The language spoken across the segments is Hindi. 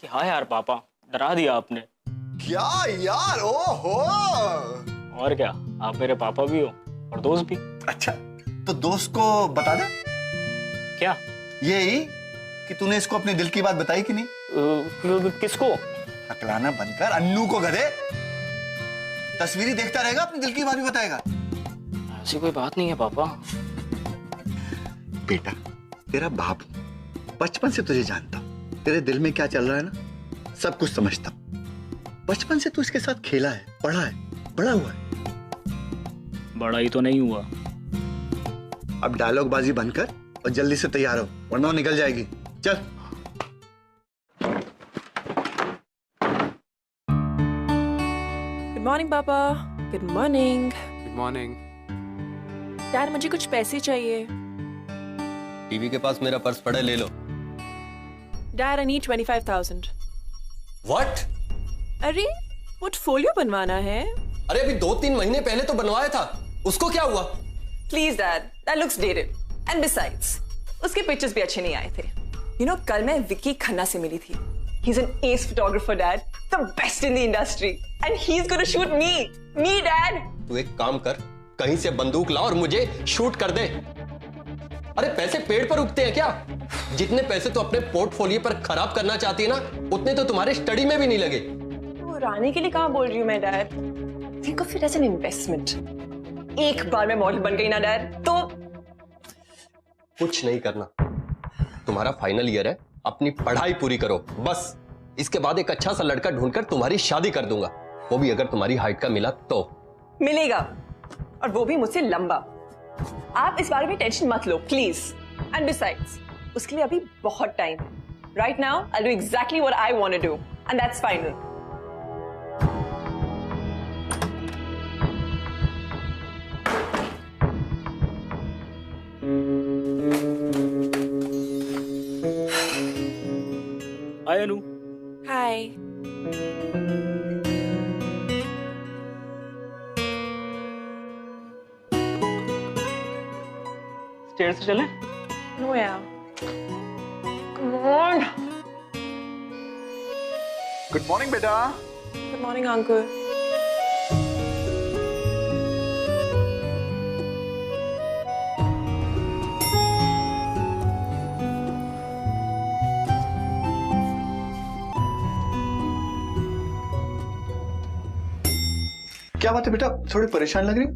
क्या यार पापा, डरा दिया आपने। क्या यार, ओहो। और क्या, आप मेरे पापा भी हो और दोस्त भी। अच्छा, तो दोस्त को बता दे। क्या? यही कि तूने इसको अपने दिल की बात बताई कि नहीं। किसको? अकलाना बनकर अन्नू को। गधे, तस्वीरें देखता रहेगा, अपने दिल की बात भी बताएगा। ऐसी कोई बात नहीं है पापा। बेटा, तेरा बाप बचपन से तुझे जानता हूं। तेरे दिल में क्या चल रहा है ना, सब कुछ समझता हूं। बचपन से तू इसके साथ खेला है, पढ़ा है, बड़ा हुआ है। बड़ा ही तो नहीं हुआ। अब डायलॉग बाजी बंद कर और जल्दी से तैयार हो, वरना वो निकल जाएगी। चल। गुड मॉर्निंग पापा। Good morning. Good morning. Dad, मुझे कुछ पैसे चाहिए। टीवी के पास मेरा पर्स पड़ा है, ले लो। Dad, I need 25,000। व्हाट? अरे, पोर्टफोलियो बनवाना है। अरे अभी 2-3 महीने पहले तो बनवाया था, उसको क्या हुआ? Please dad, that looks dated and besides उसके पिक्चर्स भी अच्छे नहीं आए थे। यू नो, कल मैं विक्की खन्ना से मिली थी। He is an S photographer dad, the best in the industry, and he is gonna shoot me dad. तू एक काम कर, कहीं से बंदूक ला और मुझे शूट कर दे। अरे पैसे पेड़ पर उगते हैं क्या? जितने पैसे तो अपने पोर्टफोलियो पर खराब करना चाहती है ना, उतने तो तुम्हारे स्टडी में भी नहीं लगे। वो रानी के लिए कहां बोल रही हूँ मैं dad. Think of it as an investment. एक बार मैं मॉडल बन गई ना डैड, तो कुछ नहीं करना। तुम्हारा फाइनल ईयर है, अपनी पढ़ाई पूरी करो बस। इसके बाद एक अच्छा सा लड़का ढूंढकर तुम्हारी शादी कर दूंगा, वो भी अगर तुम्हारी हाइट का मिला तो। मिलेगा, और वो भी मुझसे लंबा। आप इस बारे में टेंशन मत लो प्लीज। एंड बिसाइड्स, उसके लिए अभी बहुत टाइम है। Right now I do exactly what I want to do, and that's final. Hi Anu. Hi. Stair से चलें? नो यार। Come on. गुड मॉर्निंग बेटा। Good morning uncle. क्या बात है बेटा, थोड़ी परेशान लग रही?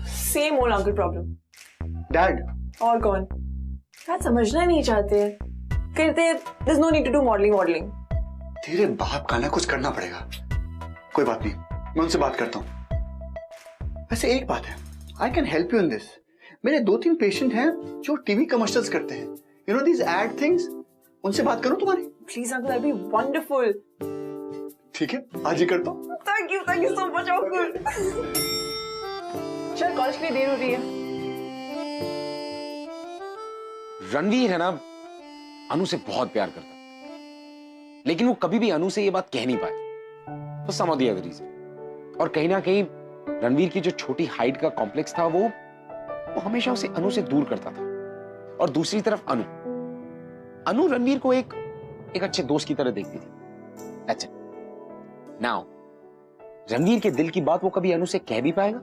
Same old uncle problem. Dad? और कौन? डैड समझना नहीं चाहते, कहते there is no need to do modelling. तेरे बाप का ना कुछ करना पड़ेगा। कोई बात नहीं, मैं उनसे बात करता हूँ। वैसे एक बात है, I can help you in this. मेरे 2-3 पेशेंट हैं जो टीवी कमर्शियल्स करते हैं, you know these ad things. उनसे बात करूं तुम्हारी? Please uncle, that be wonderful. ठीक है, आज ही करता हूँ। Thank you so much uncle. चल, कॉलेज के लिए देर हो रही है। रणवीर है ना, अनु से बहुत प्यार करता, लेकिन वो कभी भी अनु से ये बात कह नहीं पाया तो सम ऑफ द अदर रीजन। और कहीं ना कहीं रणवीर की जो छोटी हाइट का कॉम्प्लेक्स था वो हमेशा उसे अनु से दूर करता था। और दूसरी तरफ अनु रणवीर को एक अच्छे दोस्त की तरह देखती थी। अच्छा, नाउ रणवीर के दिल की बात वो कभी अनु से कह भी पाएगा?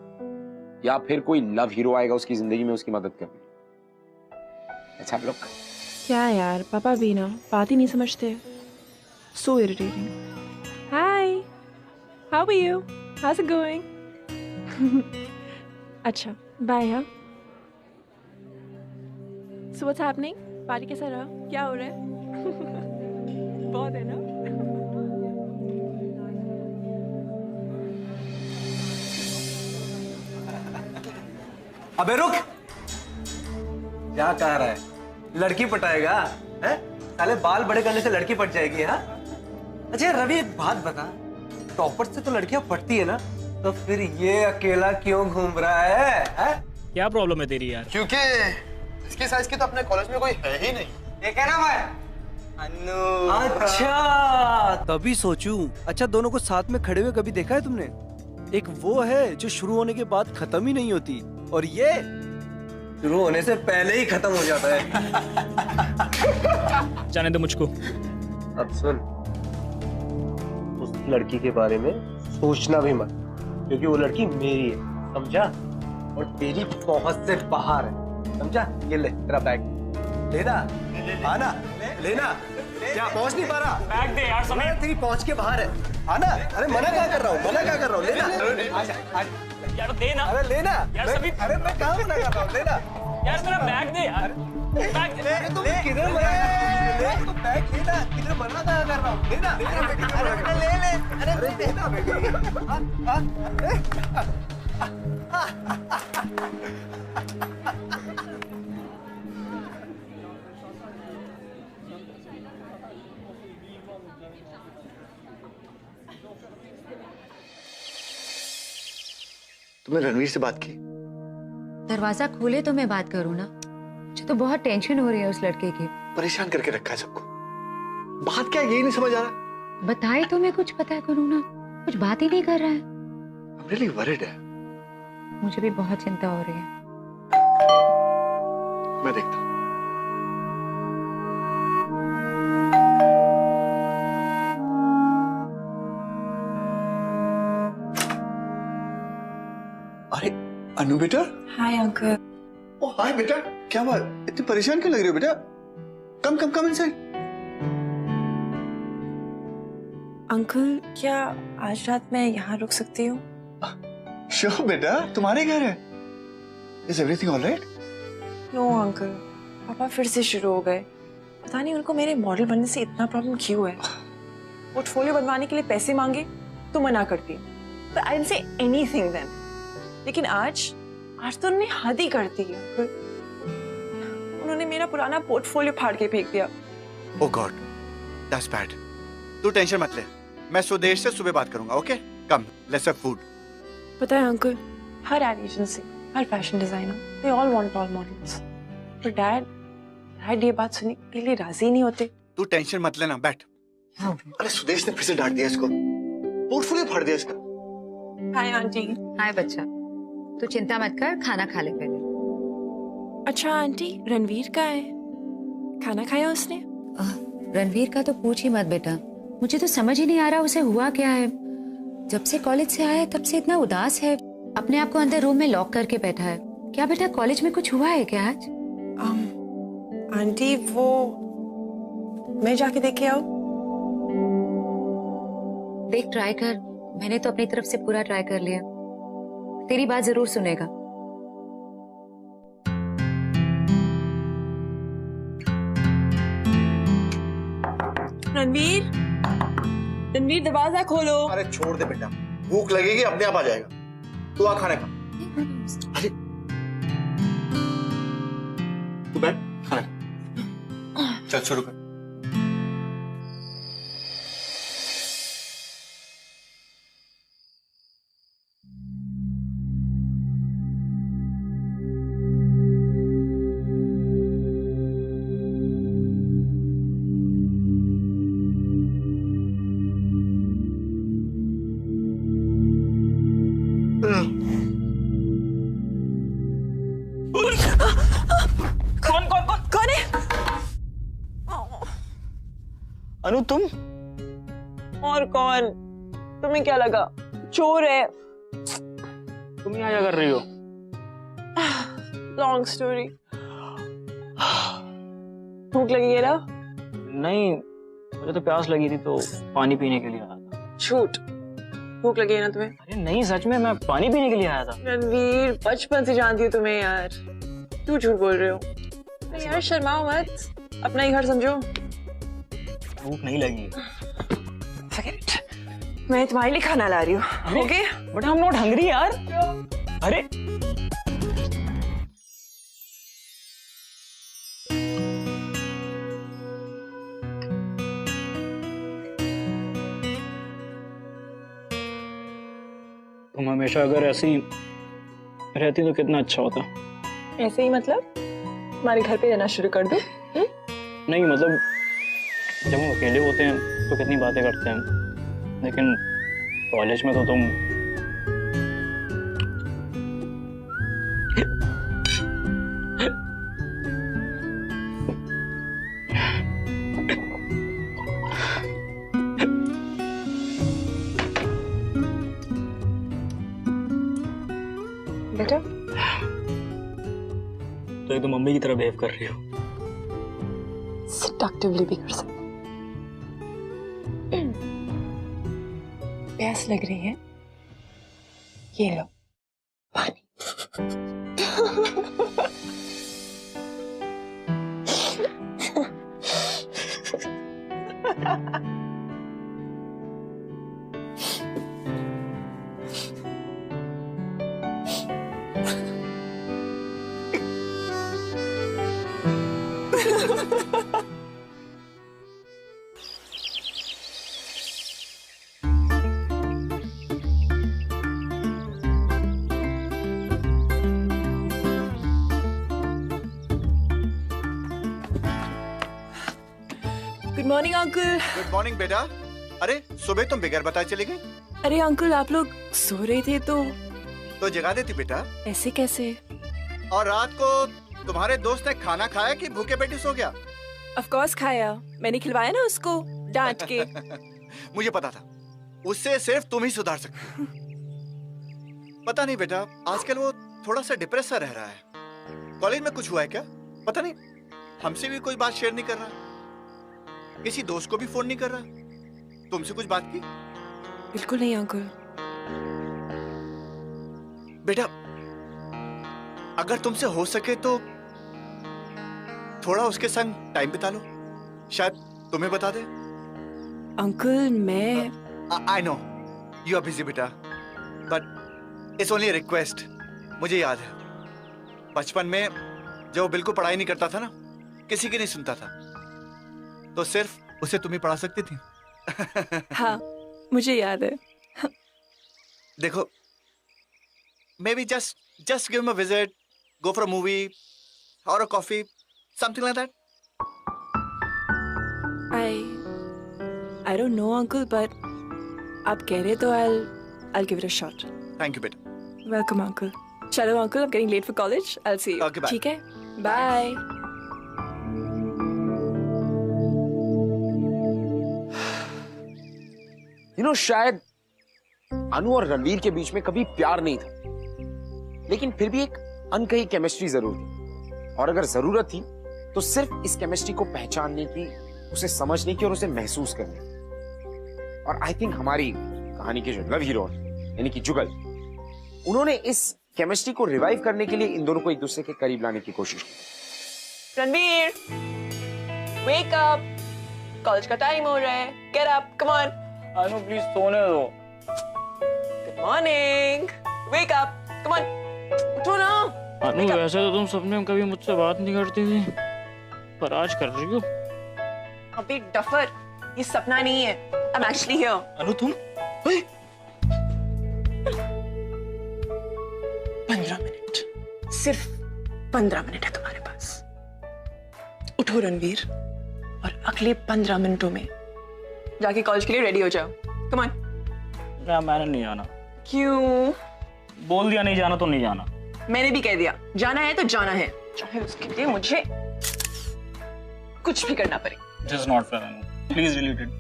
या फिर कोई लव हीरो आएगा उसकी जिंदगी में उसकी मदद करने। अच्छा लोग क्या यार, पापा भी ना बात ही नहीं समझते। So irritating. Hi. How are you? How's it going? अच्छा, bye हाँ। So what's happening? पार्टी कैसा रहा? क्या हो रहा है? बहुत है ना? अबे रुक! क्या कह रहा है? लड़की पटाएगा? हैं? साले बाल बड़े करने से लड़की पट जाएगी, हाँ? अच्छा रवि, एक बात बता, टॉपर से तो लड़कियां पटती है ना, तो फिर ये अकेला क्यों घूम रहा है? क्या प्रॉब्लम है तेरी यार? क्योंकि इसके साइज की तो अपने कॉलेज में कोई है ही नहीं। देखे ना भाई? अच्छा, तभी सोचूं। अच्छा, दोनों को साथ में खड़े हुए कभी देखा है तुमने? एक वो है जो शुरू होने के बाद खत्म ही नहीं होती, और ये शुरू होने से पहले ही खत्म हो जाता है। जाने दे मुझको। अब सुन, उस लड़की के बारे में सोचना भी मत, क्योंकि वो लड़की मेरी है, समझा? और तेरी पहुंच से बाहर है, समझा? ये ले तेरा बैग, लेना, आना, लेना। क्या पहुंच नहीं पा रहा? बैग दे यार समय। तेरी पहुंच के बाहर है, आना। अरे मना क्या कर रहा हूँ, मना क्या कर रहा हूँ, लेना। आजा, आजा। यार दे ना। अरे लेना यार सभी। अरे मैं कहाँ मना कर रहा हूँ, लेना। यार मेरा बैग दे यार। बैग दे। अरे तुम किधर मना ले, तो बैग लेना, किधर मना कहाँ कर रहा हूँ, लेना। अरे बेटा ले ले, अरे लेना बेटा। तुमने रणवीर से बात की? दरवाजा खोले तो मैं बात करूं ना। मुझे तो बहुत टेंशन हो रही है उस लड़के की। परेशान करके रखा है सबको। बात क्या है यही नहीं समझ आ रहा। बताए तो मैं कुछ पता करूं ना, कुछ बात ही नहीं कर रहा है। I'm really worried है। मुझे भी बहुत चिंता हो रही है। मैं देखता हूँ। अरे अनु बेटा। Hi uncle. ओ हाय बेटा, क्या बात, इतनी परेशान क्यों लग रही हो बेटा? कम कम कम इनसाइड। अंकल, क्या आज रात मैं यहाँ रुक सकती हूँ? श्योर बेटा, तुम्हारे घर है। Is everything all right? No uncle, पापा फिर से शुरू हो गए। पता नहीं उनको मेरे मॉडल बनने से इतना प्रॉब्लम क्यों है। पोर्टफोलियो बनवाने के लिए पैसे मांगे तो मना करती, but I didn't say anything then. लेकिन आज तो उन्होंने हद ही कर दी अंकल। उन्होंने मेरा पुराना पोर्टफोलियो फाड़ के फेंक दिया। Oh God, that's bad. तू टेंशन मत ले, मैं स्वदेश से सुबह बात करूंगा, okay? Come, let's have food. पता है uncle, her ad agency, her fashion designer, they all want tall models. पर डैड ये बात सुनने के लिए राजी नहीं होते। तू टेंशन मत लेना, बैठ। अरे सुदेश ने फिर से डांट दिया इसको, पोर्टफोलियो फाड़ दिया इसका। Hi aunty. हाय बच्चा, तू चिंता मत कर, खाना खा ले पहले। अच्छा आंटी, रणवीर का है? खाना खाया उसने? रणवीर का तो पूछ ही मत बेटा। मुझे तो समझ ही नहीं आ रहा उसे हुआ क्या है। जब से कॉलेज से आया तब से इतना उदास है, अपने आप को अंदर रूम में लॉक करके बैठा है। क्या बेटा कॉलेज में कुछ हुआ है क्या आज? आंटी वो मैं जाके देख के आऊं? देख ट्राई कर, मैंने तो अपनी तरफ से पूरा ट्राई कर लिया। तेरी बात जरूर सुनेगा। रणवीर, दरवाजा खोलो। अरे छोड़ दे बेटा, भूख लगेगी अपने आप आ जाएगा। तू आ खाने खा। अरे तू बैठ, खाना खा। चल शुरू कर। कौन है? अनु तुम? और कौन? तुम्हें क्या लगा? चोर है। तुम यहाँ क्या कर रही हो? Long story. भूख लगी है ना? नहीं, मुझे तो प्यास लगी थी तो पानी पीने के लिए आया था। झूठ। भूख लगी है ना तुम्हें? अरे नहीं, सच में मैं पानी पीने के लिए आया था। रणवीर, बचपन से जानती हूँ तुम्हें यार, क्यों झूठ बोल रहे हो? अरे यार शर्माओ मत, अपना ही घर समझो। भूख नहीं लगी। Forget it. मैं तुम्हारे लिए खाना ला रही हूँ, okay? But I am not hungry यार। अरे तुम हमेशा अगर ऐसी रहती तो कितना अच्छा होता। ऐसे ही मतलब हमारे घर पे रहना शुरू कर दो। नहीं मतलब जब हम अकेले होते हैं तो कितनी बातें करते हैं, लेकिन कॉलेज में तो तुम बेटा तो एक तो मम्मी की तरह बिहेव कर रही हो। सेडक्टिवली भी कर सकते। प्यास लग रही है, ये लो पानी। Good morning uncle. Good morning बेटा। अरे सुबह तुम बगैर बताए चली गई? अरे अंकल आप लोग सो रहे थे तो जगा देती बेटा। ऐसे कैसे? और रात को तुम्हारे दोस्त ने खाना खाया कि भूखे पेटी सो गया? ऑफ कोर्स खाया, मैंने खिलवाया ना उसको डांट के। मुझे पता था, उससे सिर्फ तुम ही सुधार सकती हो। पता नहीं बेटा, आजकल वो थोड़ा सा डिप्रेस सा रह रहा है। कॉलेज में कुछ हुआ है क्या? पता नहीं, हमसे भी कोई बात शेयर नहीं कर रहा, किसी दोस्त को भी फोन नहीं कर रहा। तुमसे कुछ बात की? बिल्कुल नहीं अंकल। बेटा अगर तुमसे हो सके तो थोड़ा उसके संग टाइम बिता लो, शायद तुम्हें बता दे। अंकल मैं I know you are busy बेटा, बट इट्स ओनली रिक्वेस्ट। मुझे याद है बचपन में जब वो बिल्कुल पढ़ाई नहीं करता था ना, किसी की नहीं सुनता था, तो सिर्फ उसे तुम ही पढ़ा सकती थी। हाँ मुझे याद है। देखो maybe just give him a visit, go for a movie or a coffee, something like that. I don't know uncle, but आप कह रहे तो I'll give it a shot. Thank you बेटा. Welcome uncle. चलो uncle, I'm getting late for college. I'll see you. Okay, bye. ठीक है? Bye. शायद अनु और रणवीर के बीच में कभी प्यार नहीं था, लेकिन फिर भी एक अनकही केमिस्ट्री जरूर थी। और अगर जरूरत थी तो सिर्फ इस केमिस्ट्री को पहचानने की, उसे समझने की और उसे महसूस करने की। और आई थिंक हमारी कहानी के जो लव हीरो यानी कि जुगल, उन्होंने इस केमिस्ट्री को रिवाइव करने के लिए इन दोनों को एक दूसरे के करीब लाने की कोशिश की। Ranveer, wake up. कॉलेज का टाइम हो रहा है. Get up, come on. Anu please सोने दो। Good morning. Wake up, come on. उठो ना. अनु वैसे तो तुम सपने में कभी मुझसे बात नहीं करती थी, पर आज कर रही हो। अबे डफर, ये सपना नहीं है. I'm actually here. अनु तुम 15 मिनट, सिर्फ 15 मिनट है तुम्हारे पास. उठो रणवीर, और अगले 15 मिनटों में जाके कॉलेज के लिए रेडी हो जाओ. Come on. क्या मैंने नहीं जाना? क्यों? बोल दिया नहीं जाना तो नहीं जाना. मैंने भी कह दिया जाना है तो जाना है, चाहे उसके लिए मुझे कुछ भी करना पड़े. This is not fair, Anu. Please delete it.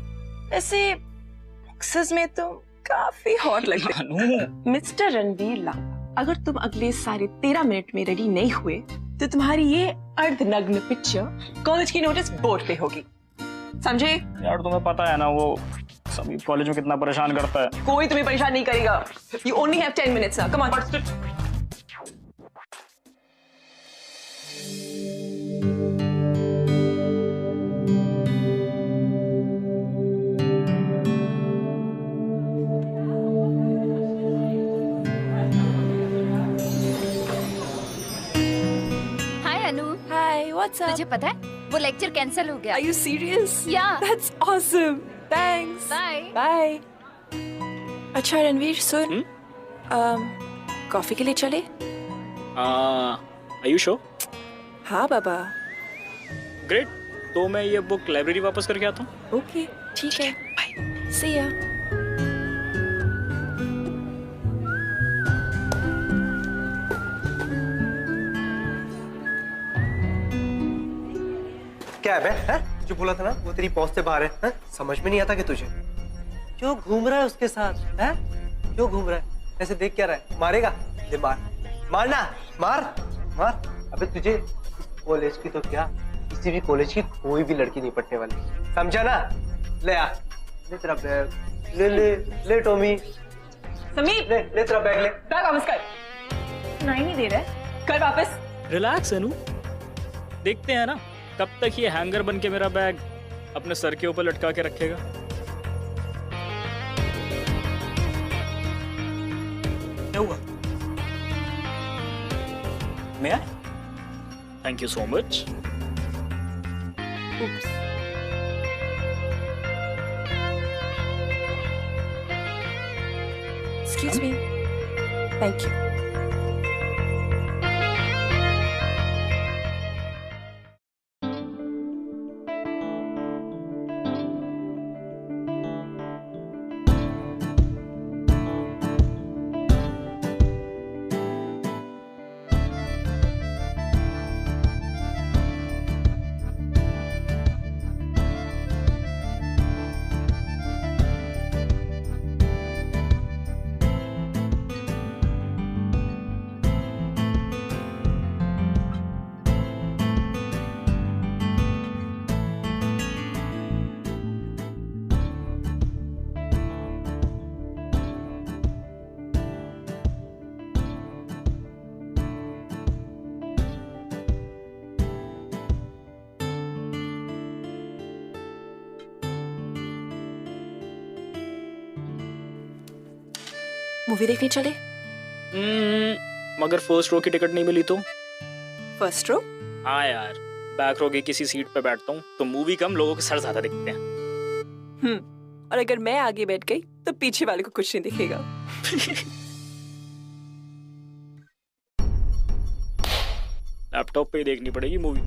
ऐसे बॉक्सेस में तो काफी हॉट लग रहे अनु. मिस्टर रणवीर लांबा. अगर तुम अगले साढ़े 13 मिनट में रेडी नहीं हुए तो तुम्हारी ये अर्धनग्न पिक्चर कॉलेज की नोटिस बोर्ड पे होगी, समझे? यार तुम्हें पता है ना वो सभी कॉलेज में कितना परेशान करता है। कोई तुम्हें परेशान नहीं करेगा। You only have 10 minutes now. Come on. Hi Anu. Hi, what's up? तुझे पता है वो लेक्चर कैंसिल हो गया। Are you serious? Yeah. That's awesome. Thanks. Bye. Bye. अच्छा रणवीर सुन, कॉफी के लिए चले? Are you sure? हाँ बाबा। ग्रेट, तो मैं ये बुक लाइब्रेरी वापस करके आता हूँ। ओके, ठीक है। बाय। See ya. क्या है बे? हैं? जो बोला था ना वो तेरी पहुंच से बाहर है, हैं? समझ में नहीं आता कि तुझे क्यों घूम रहा है उसके साथ, हैं? क्यों घूम रहा है? ऐसे देख क्या रहा है? मारेगा? ले मार, मारना, मार, मार। अबे तुझे इस कॉलेज की तो क्या, किसी भी कॉलेज की कोई भी लड़की नहीं पटने वाली, समझा ना? ले आ, ले तेरा बैग, ले टॉमी, समीर, ले तेरा बैग, ले बैग वापस कर। सुनाई नहीं दे रहा है, कर वापस। रिलैक्स अनु, देखते हैं ना कब तक ये हैंगर बन के मेरा बैग अपने सर के ऊपर लटका के रखेगा। क्या हुआ? मैं? Thank you so much. Excuse me. Thank you. Movie देखने चले? मगर फर्स्ट रो की टिकट नहीं मिली तो? First row? हाँ यार, बैक रो की किसी सीट पे बैठता हूँ तो मूवी कम, लोगों के सर ज्यादा दिखते हैं। और अगर मैं आगे बैठ गई तो पीछे वाले को कुछ नहीं दिखेगा। लैपटॉप पे ही देखनी पड़ेगी मूवी।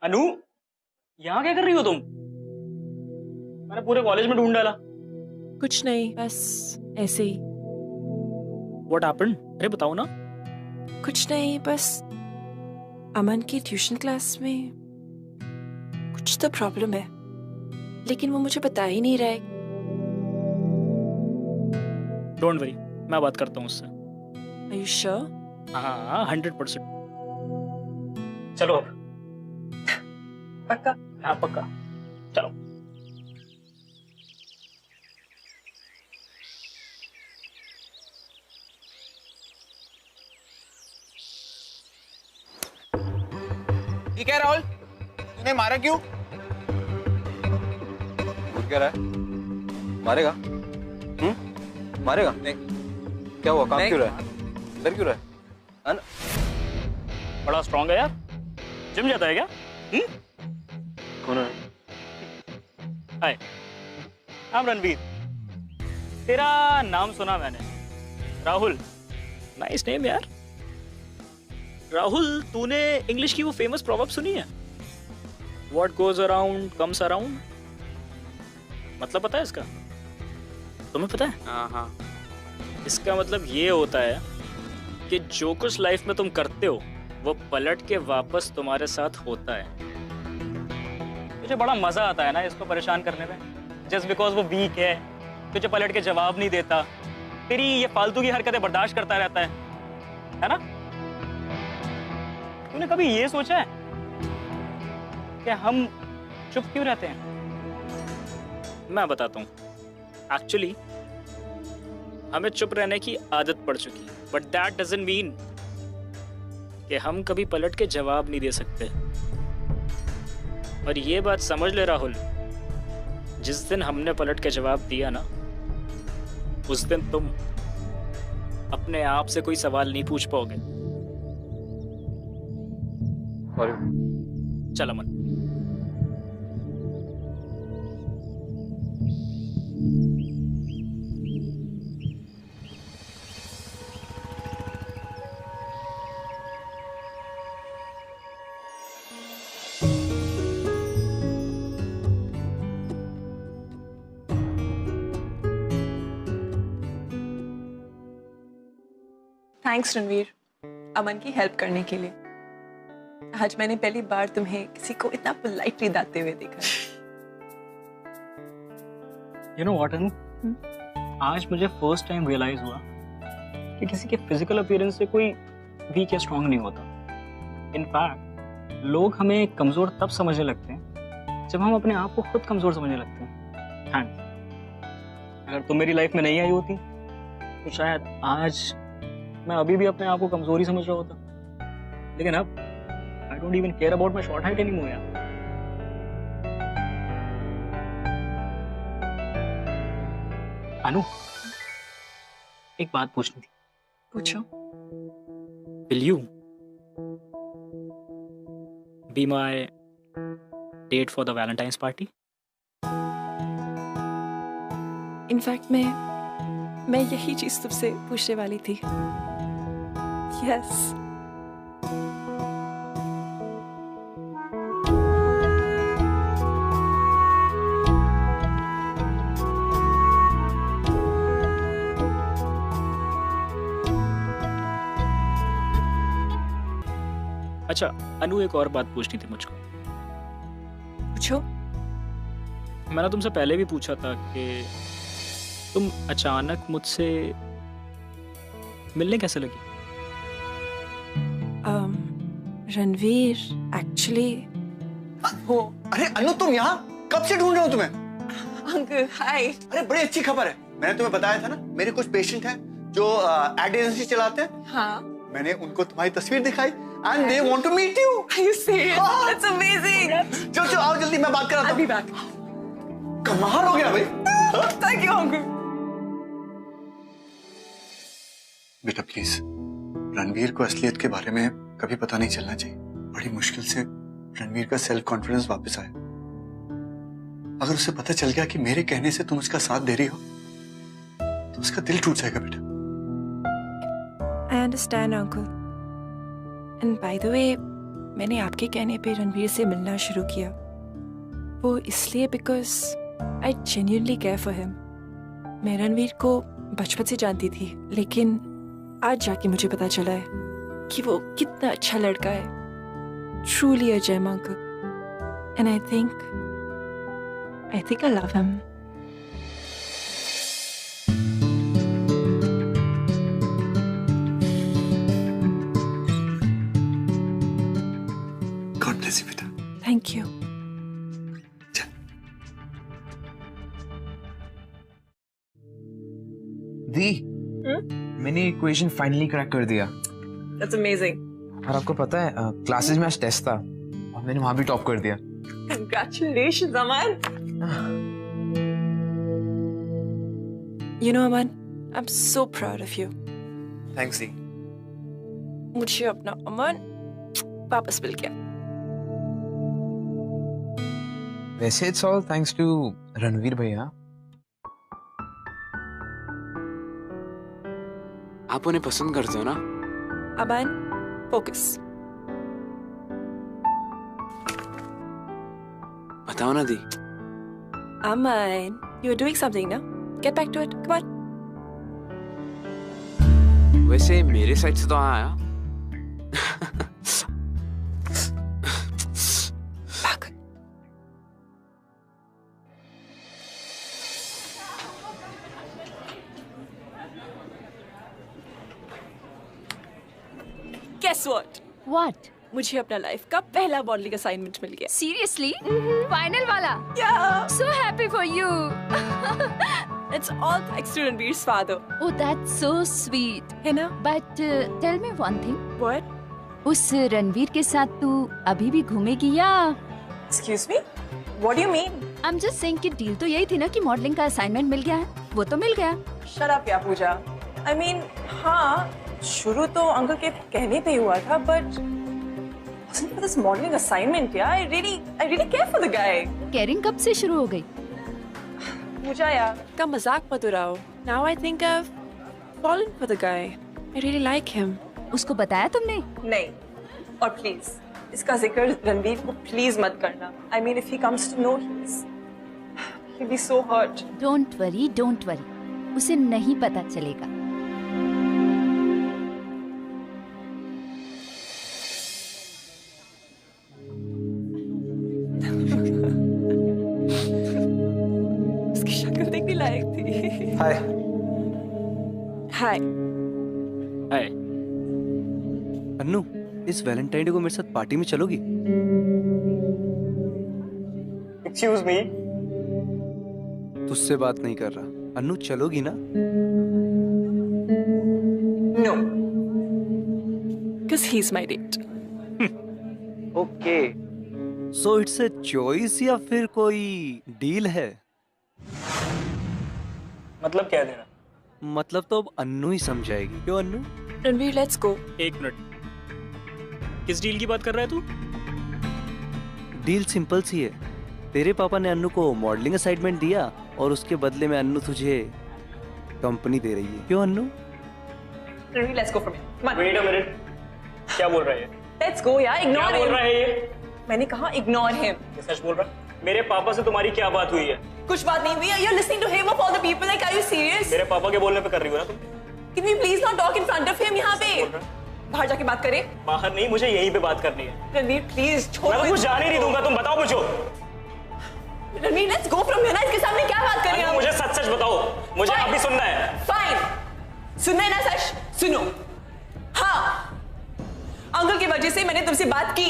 अनु, यहाँ क्या कर रही हो तुम? मैंने पूरे कॉलेज में ढूंढ डाला। कुछ नहीं, बस ऐसे ही। What happened? अरे बताओ ना। कुछ नहीं, बस अमन की ट्यूशन क्लास में कुछ तो प्रॉब्लम है, लेकिन वो मुझे बता ही नहीं रहा है। डोंट वरी, मैं बात करता हूँ उससे। Are you sure? हाँ 100%। चलो अब। पक्का? हाँ पक्का, चलो। ठीक है राहुल, तूने मारा क्यों? कह रहा है मारेगा? मारेगा? नहीं। क्या हुआ? काम क्यों रहा है? डर क्यों रहा है? बड़ा स्ट्रॉन्ग है यार। जिम जाता है क्या? कौन है? हाय, I'm रणवीर। तेरा नाम सुना मैंने, राहुल, नाइस नेम यार। राहुल, तूने इंग्लिश की वो फेमस प्रोवर्ब सुनी है? What goes around comes around। मतलब पता है इसका? तुम्हें पता है? हाँ। इसका मतलब ये होता है कि जो कुछ लाइफ में तुम करते हो वो पलट के वापस तुम्हारे साथ होता है। मुझे बड़ा मजा आता है ना इसको परेशान करने में। जस्ट बिकॉज वो वीक है, तुझे पलट के जवाब नहीं देता, तेरी ये फालतू की हरकतें बर्दाश्त करता रहता है ना? तूने कभी ये सोचा है कि हम चुप क्यों रहते हैं? मैं बताता हूँ। एक्चुअली हमें चुप रहने की आदत पड़ चुकी है, बट दैट डजंट मीन कि हम कभी पलट के जवाब नहीं दे सकते। और ये बात समझ ले राहुल, जिस दिन हमने पलट के जवाब दिया ना, उस दिन तुम अपने आप से कोई सवाल नहीं पूछ पाओगे। चल अमन। थैंक्स रणवीर, अमन की हेल्प करने के लिए। आज मैंने पहली बार तुम्हें किसी को इतना पोलाइटली दाते हुए देखा। You know what, अनु? आज मुझे फर्स्ट टाइम रियलाइज हुआ कि किसी के फिजिकल अपीयरेंस से कोई वीक या स्ट्रांग नहीं होता। इनफैक्ट लोग हमें कमजोर तब समझने लगते हैं जब हम अपने आप को खुद कमजोर समझने लगते हैं। थैंक्स। अगर तुम मेरी लाइफ में नहीं आई होती तो शायद आज मैं अभी भी अपने आप को कमजोरी समझ रहा होता। लेकिन अब I don't even care about my short height anymore यार। अनु, एक बात पूछनी थी। पूछो। Will you be my date for the Valentine's party? In fact मैं यही चीज तुमसे पूछने वाली थी। यस। अच्छा अनु, एक और बात पूछनी थी मुझको। पूछो। मैंने तुमसे पहले भी पूछा था कि तुम अचानक मुझसे मिलने कैसे लगी? रणवीर, एक्चुअली वो। अरे अनु, तुम यहाँ कब से ढूंढ रहे हो तुम्हें? Uncle hi. अरे बड़ी अच्छी खबर है। मैंने तुम्हें बताया था ना, मेरे कुछ पेशेंट हैं जो एड एजेंसी चलाते हैं। हाँ। मैंने उनको तुम्हारी तस्वीर दिखाई and they want to meet you. Are you serious? That's amazing. चलो आओ जल्दी, मैं बात कराता हूँ। I'll be back. कमाल हो गया भाई। Thank you uncle. बेटा प्लीज, रणवीर को असलियत के बारे में कभी पता नहीं चलना चाहिए। बड़ी मुश्किल से रणवीर का सेल्फ कॉन्फिडेंस वापस आया। अगर उसे पता चल गया कि मेरे कहने से तुम उसका साथ दे रही हो तो उसका दिल टूट जाएगा बेटा। I understand uncle. And by the way, मैंने आपके कहने पे रणवीर से मिलना शुरू किया। वो इसलिए because I genuinely care for him. मैं रणवीर को बचपन से जानती थी, लेकिन आज जाके मुझे पता चला है कि वो कितना अच्छा लड़का है। Truly a gem, uncle. And I think I love him. God bless you बेटा। Thank you. दी, मैंने इक्वेशन फाइनली क्रैक कर दिया। That's amazing. और आपको पता है क्लासेस में आज टेस्ट था और मैंने वहां भी टॉप कर दिया। Congratulations, Aman. You know, Aman, I'm so proud of you. Thanks दी। मुझे अपना अमन वापस मिल गया। वैसे it's all thanks to Ranveer भैया। आप उन्हें पसंद करते हो ना? अमन, फोकस। बताओ ना दी। Aman, you're doing something now. Get back to it. Come on. वैसे मेरे साइड से तो हाँ आया। Back. Guess what? What? मुझे अपना लाइफ का पहला मॉडलिंग असाइनमेंट मिल गया। Seriously? Final वाला? Yeah. So happy for you. It's all thanks to Ranveer's father. Oh, that's so sweet. है ना? But tell me one thing. What? उस रणवीर के साथ तू अभी भी घूमेगी या? Excuse me? What do you mean? I'm just saying कि डील तो यही थी ना कि मॉडलिंग का असाइनमेंट मिल गया है। वो तो मिल गया। Shut up, या पूजा। I mean, हाँ, शुरू तो अंकल के कहने पे हुआ था, but wasn't for this modeling assignment, yeah. I really care for the guy. Caring कब से शुरू हो गई? पूजा यार, का मजाक मत उड़ाओ। Now I think I've fallen for the guy. I really like him. उसको बताया तुमने? नहीं, और प्लीज इसका जिक्र रणवीर को प्लीज मत करना। I mean, if he comes to know, he'll be so hurt. Don't worry. उसे नहीं पता चलेगा। उसकी शक्ल देखने लायक थी। हाय। हाय। हाय। अन्नू, इस वैलेंटाइन डे को मेरे साथ पार्टी में चलोगी? Excuse me. तुझसे बात नहीं कर रहा। अन्नू, चलोगी ना? No. Because he's my date. Okay. So it's a choice या फिर कोई डील है? मतलब क्या दे रहा? मतलब तो अब अन्नू ही समझाएगी। क्यों अन्नू? रणवीर, लेट्स गो। एक मिनट, किस डील की बात कर रहा है तू? डील सिंपल सी है। तेरे पापा ने अन्नू को मॉडलिंग असाइनमेंट दिया और उसके बदले में अन्नू तुझे कंपनी दे रही है। क्यों Annu? Ranveer, let's go from here. Come on. Wait a minute, क्या बोल रहा है ये? Let's go यार, क्या ignore बोल him. रहा है ये? मैंने कहा ignore him. ये सच बोल रहा है? मेरे पापा से तुम्हारी क्या बात हुई है? कुछ बात नहीं हुई। You're listening to him of all the people. Like, are you serious? मेरे पापा के बोलने पे कर रही हो ना तुम? Can we please not talk in front of him यहाँ पे? बाहर जाके बात करें। बाहर नहीं, मुझे यहीं पे बात करनी है। रणवीर, प्लीज छोड़। मैं कुछ जाने नहीं दूंगा, तुम बताओ मुझे। Ranveer, let's go from here ना। इसके सामने क्या बात करें हम? मुझे सच सच बताओ, मुझे Fine. अभी सुनना है। Fine. सुनना है ना सच? सुनो। हाँ, अंकल की वजह से मैंने तुमसे बात की,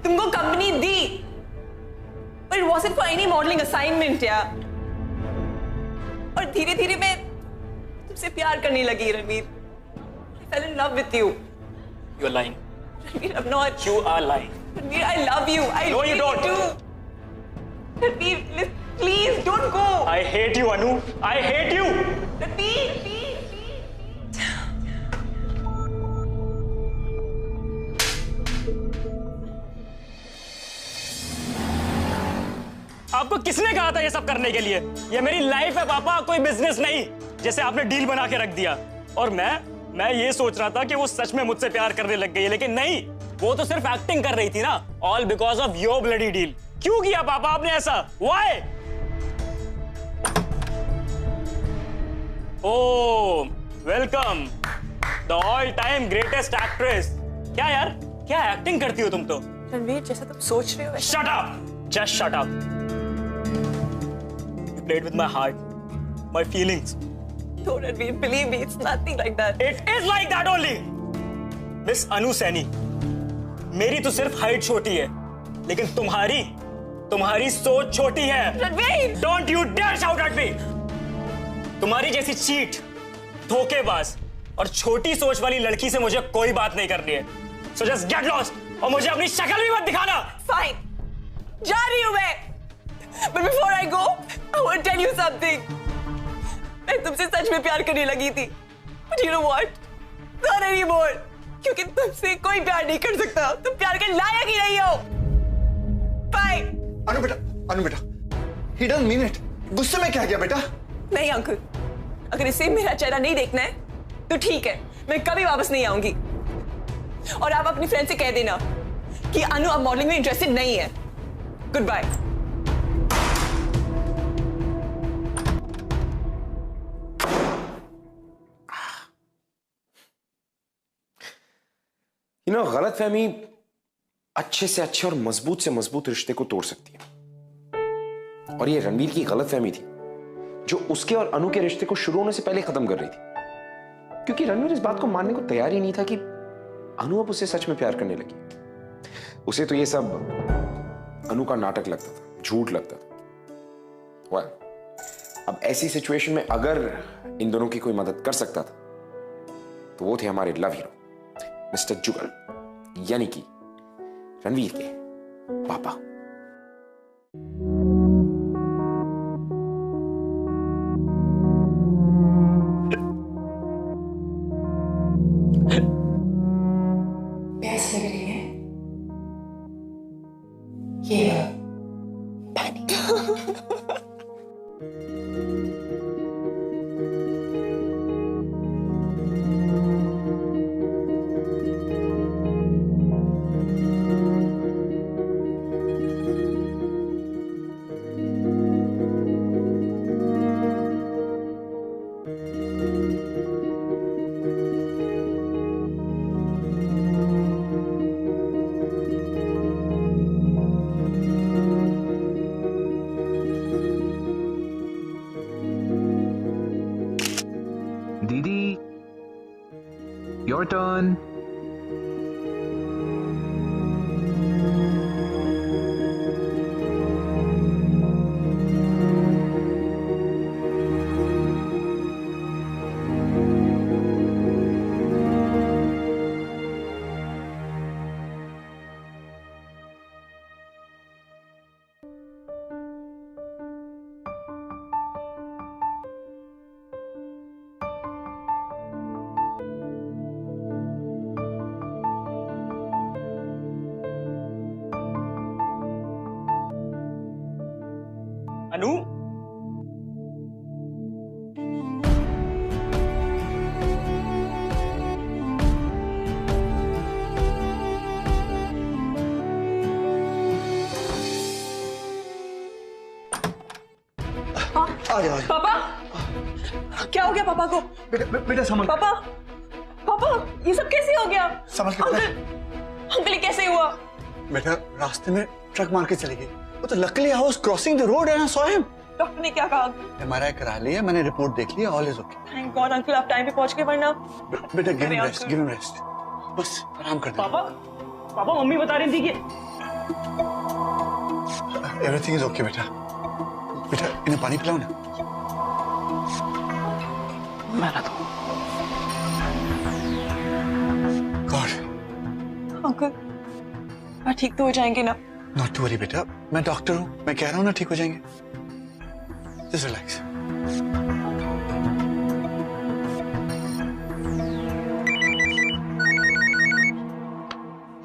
तुमको company the, but it wasn't for any modeling assignment यार। और धीरे धीरे मैं तुमसे प्यार करने लगी Ranveer. I fell in love with you. You're lying. Ranveer, I'm not. You are lying. Ranveer, I love you. I No, you really don't. do. Ranveer, please don't go. I hate you, Anu. I hate you. Ranveer, please. आपको किसने कहा था ये सब करने के लिए? ये मेरी लाइफ है पापा, कोई बिजनेस नहीं जैसे आपने डील बना के रख दिया। और मैं ये सोच रहा था कि वो सच में मुझसे प्यार करने लग गई है, लेकिन नहीं, वो तो सिर्फ एक्टिंग कर रही थी ना। All because of your bloody deal. क्यों किया पापा आपने ऐसा? Why? Oh, welcome the all time greatest actress. क्या यार, क्या एक्टिंग करती हो तुम तो? रणवीर, जैसा तुम सोच रहे हो वैसा। Shut up! Just shut up. You played with my heart, my feelings. No, Ranveer, believe me, it's nothing like that. It is like that only. Miss Anu Saini, मेरी तो सिर्फ हाइट छोटी है, लेकिन तुम्हारी सोच छोटी है। Ranveer! Don't you dare shout at me. तुम्हारी जैसी चीट, धोखेबाज और छोटी सोच वाली लड़की से मुझे कोई बात नहीं करनी है। So just get lost और मुझे अपनी शक्ल भी मत दिखाना। Fine. जा रही हूँ मैं। But before I go, I want to tell you something. मैं तुमसे सच में प्यार करने लगी थी। But you know what? Not anymore. क्योंकि तुमसे कोई प्यार नहीं कर सकता। तुम प्यार के लायक ही नहीं हो। Bye. अनु बेटा, he doesn't mean it. गुस्से में क्या किया बेटा? नहीं अंकल, अगर इसे मेरा चेहरा नहीं देखना है, तो ठीक है, मैं कभी वापस नहीं आऊंगी। और आप अपनी फ्रेंड से कह देना कि अनु अब मॉडलिंग में इंटरेस्टेड नहीं है। Goodbye. गलतफहमी अच्छे से अच्छे और मजबूत से मजबूत रिश्ते को तोड़ सकती है। और ये रणवीर की गलतफहमी थी जो उसके और अनु के रिश्ते को शुरू होने से पहले खत्म कर रही थी, क्योंकि रणवीर इस बात को मानने को तैयार ही नहीं था कि अनु अब उसे सच में प्यार करने लगी। उसे तो ये सब अनु का नाटक लगता था, झूठ लगता था। well, अब ऐसी सिचुएशन में अगर इन दोनों की कोई मदद कर सकता था तो वो थे हमारे लव हीरो मिस्टर जुगल, यानी कि रणवीर के पापा। प्यास लग रही है? ये पानी। दीदी, your turn. अनु, आ जाओ। पापा, क्या हो गया पापा को? बेटा संभल। पापा, पापा, ये सब कैसे हो गया? संभल के अंकल, अंकल ये कैसे हुआ? बेटा रास्ते में ट्रक मार के चली गई। वो तो luckily I was crossing the road and I saw him. Doctor ने क्या कहा? एमआरआई करा लिया मैंने, रिपोर्ट देख लिया, all is okay. Thank God uncle, आप टाइम पे पहुंच गए, वरना बेटा give him rest, give him rest, बस आराम कर दे। पापा, पापा मम्मी बता रही थी कि एवरीथिंग इज ओके बेटा। बेटा इन्हें पानी पिलाओ ना। मैं लाता हूं। गॉड अंकल ठीक तो हो जाएंगे ना? नॉट टू वरी बेटा, मैं डॉक्टर हूं, मैं कह रहा हूं ना ठीक हो जाएंगे। Just relax.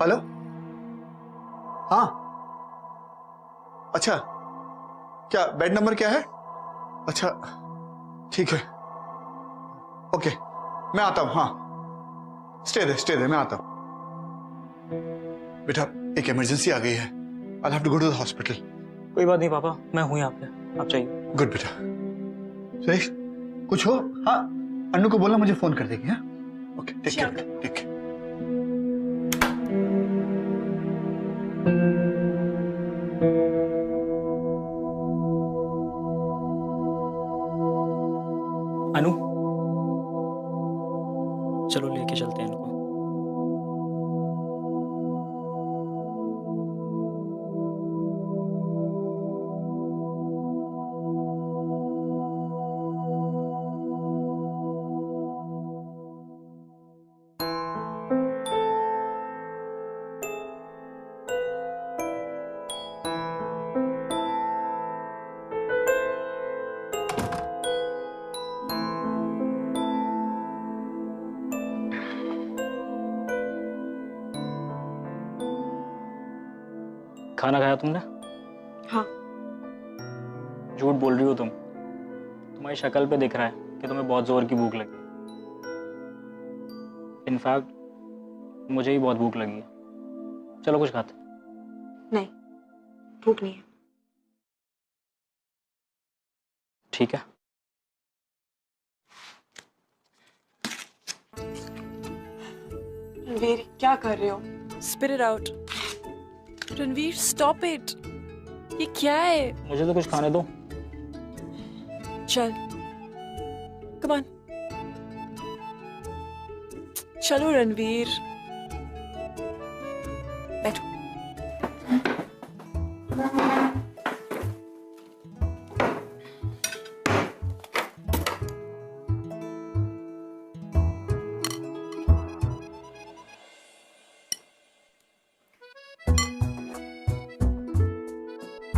हेलो, हाँ अच्छा, क्या बेड नंबर क्या है? अच्छा ठीक है, ओके मैं आता हूं। हाँ स्टे दे मैं आता हूं। बेटा एक इमरजेंसी आ गई है, I'll have to go to the hospital. कोई बात नहीं पापा, मैं हूं यहाँ पे, आप चाहिए। गुड बेटा। सुरेश कुछ हो? हाँ अन्नू को बोलना मुझे फोन कर देगी। हाँ okay, take care, take care. Anu, चलो लेके चलते हैं इनको। खाना खाया तुमने? हाँ। झूठ बोल रही हो तुम, तुम्हारी शक्ल पे दिख रहा है कि तुम्हें बहुत जोर की भूख लगी। इनफैक्ट मुझे ही बहुत भूख लगी है, चलो कुछ खाते। नहीं, भूख नहीं है। ठीक है। रणवीर क्या कर रहे हो? Spit it out. Ranveer stop it. ये क्या है? मुझे तो कुछ खाने दो। चल, कम ऑन, चलो रणवीर, बैठो।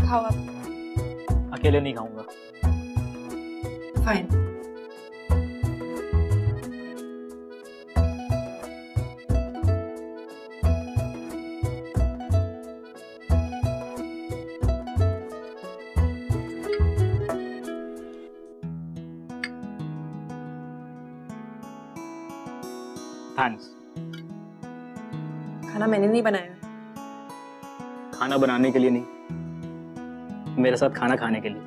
खाओ आप। अकेले नहीं खाऊंगा। फाइन। थैंक्स। खाना मैंने नहीं बनाया। खाना बनाने के लिए नहीं, मेरे साथ खाना खाने के लिए।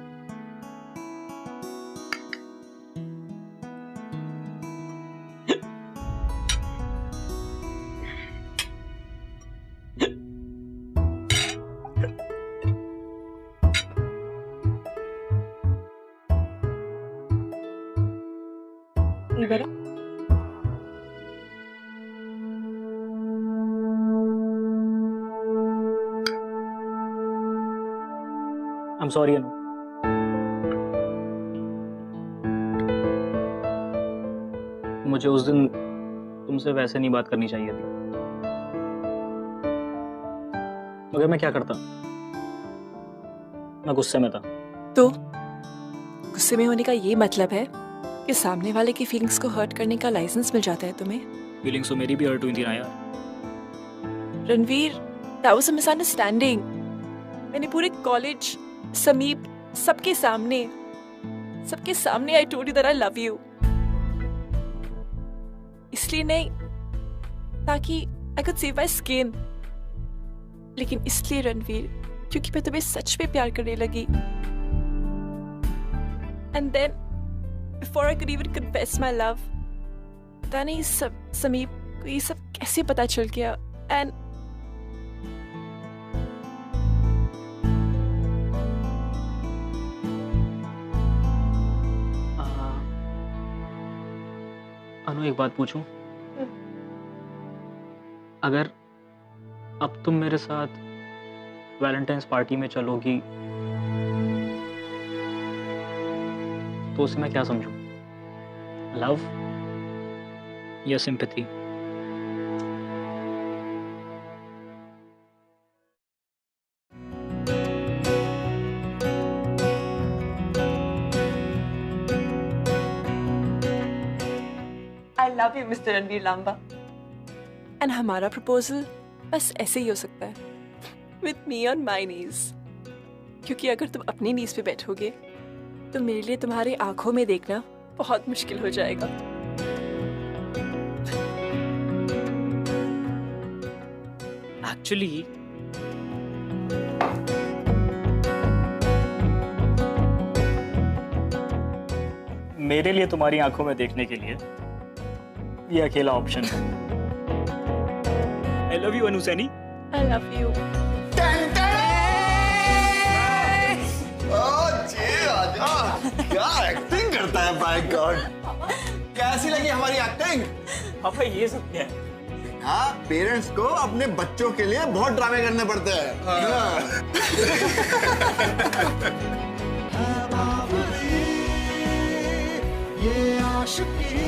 इधर आ। I'm sorry, अनु। मुझे उस दिन तुमसे वैसे नहीं बात करनी चाहिए थी, मगर मैं क्या करता, मैं गुस्से में था। तो गुस्से में होने का ये मतलब है कि सामने वाले की फीलिंग्स को हर्ट करने का लाइसेंस मिल जाता है तुम्हें? फीलिंग्स तो मेरी भी हर्ट हुई थी ना यार। Ranveer, that was a misunderstanding। मैंने पूरे कॉलेज, समीप, सबके सामने I told you that I love you। इसलिए नहीं ताकि I could save my skin, लेकिन इसलिए रणवीर क्योंकि मैं तुम्हें सच में प्यार करने लगी। And then before I could even confess my love, पता नहीं समीप को ये सब कैसे पता चल गया। And अनु, एक बात पूछूं? अगर अब तुम मेरे साथ वैलेंटाइंस पार्टी में चलोगी तो उसे मैं क्या समझूं? लव या sympathy? I love you, Mr. Ranveer Lamba. And हमारा प्रपोजल बस ऐसे ही हो सकता है, with me on my knees। क्योंकि अगर तुम अपनी नीज पे बैठोगे तो मेरे लिए तुम्हारी आंखों में देखना बहुत मुश्किल हो जाएगा। एक्चुअली मेरे लिए तुम्हारी आंखों में देखने के लिए ये अकेला ऑप्शन है। I love you, Anu Saini. I love you। क्या एक्टिंग करता है, बाय गॉड। कैसी लगी हमारी एक्टिंग? पापा ये सब क्या है? हाँ, पेरेंट्स को अपने बच्चों के लिए बहुत ड्रामे करने पड़ते हैं। ये आशिकी